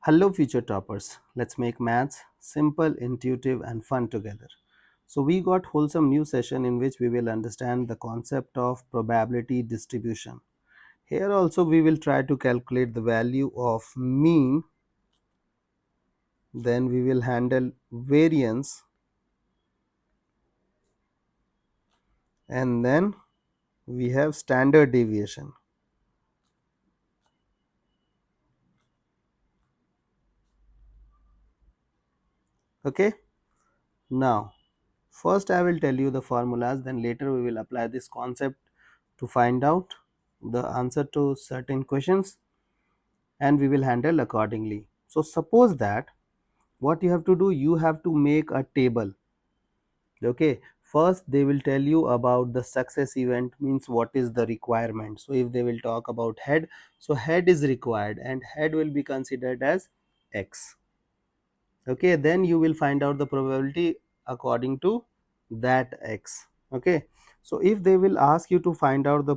Hello future toppers, let's make maths simple, intuitive and fun together. So we got wholesome new session in which we will understand the concept of probability distribution. Here also we will try to calculate the value of mean, then we will handle variance, and then we have standard deviation. Okay, now first I will tell you the formulas, then later we will apply this concept to find out the answer to certain questions and we will handle accordingly. So suppose that what you have to do, you have to make a table. Okay, first they will tell you about the success event, means what is the requirement. So if they will talk about head, so head is required and head will be considered as x. Okay, then you will find out the probability according to that x. Okay, so if they will ask you to find out the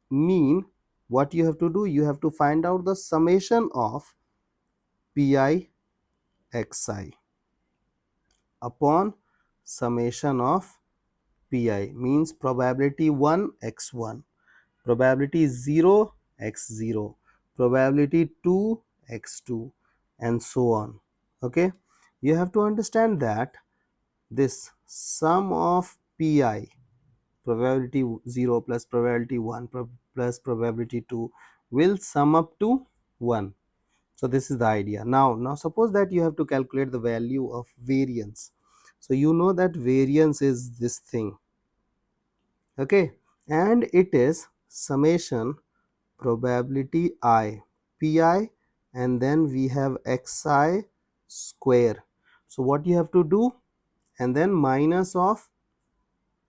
mean, what you have to do, you have to find out the summation of pi xi upon summation of pi, means probability 1 x1, probability 0 x0, probability 2 x2 and so on. Okay, you have to understand that this sum of pi, probability 0 plus probability 1 plus probability 2 will sum up to 1. So this is the idea. Now suppose that you have to calculate the value of variance. So you know that variance is this thing, okay, and it is summation probability I pi and then we have xi square. So what you have to do, and then minus of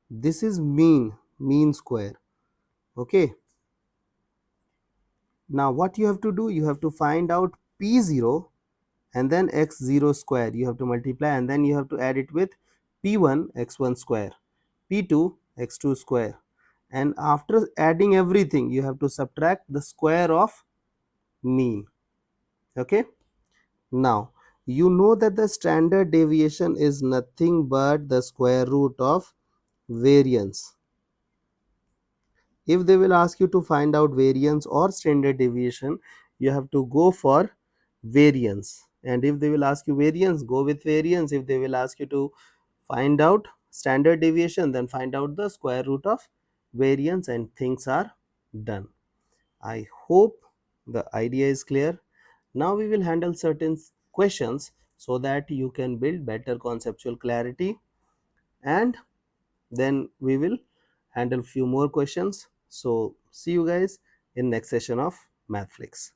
this is mean square. Okay, now what you have to do, you have to find out p0 and then x0 square, you have to multiply and then you have to add it with p1 x1 square, p2 x2 square, and after adding everything you have to subtract the square of mean. Okay, now you know that the standard deviation is nothing but the square root of variance. If they will ask you to find out variance or standard deviation, you have to go for variance, and if they will ask you variance, go with variance. If they will ask you to find out standard deviation, then find out the square root of variance and things are done. I hope the idea is clear. Now we will handle certain questions so that you can build better conceptual clarity, and then we will handle few more questions. So see you guys in next session of MathFlix.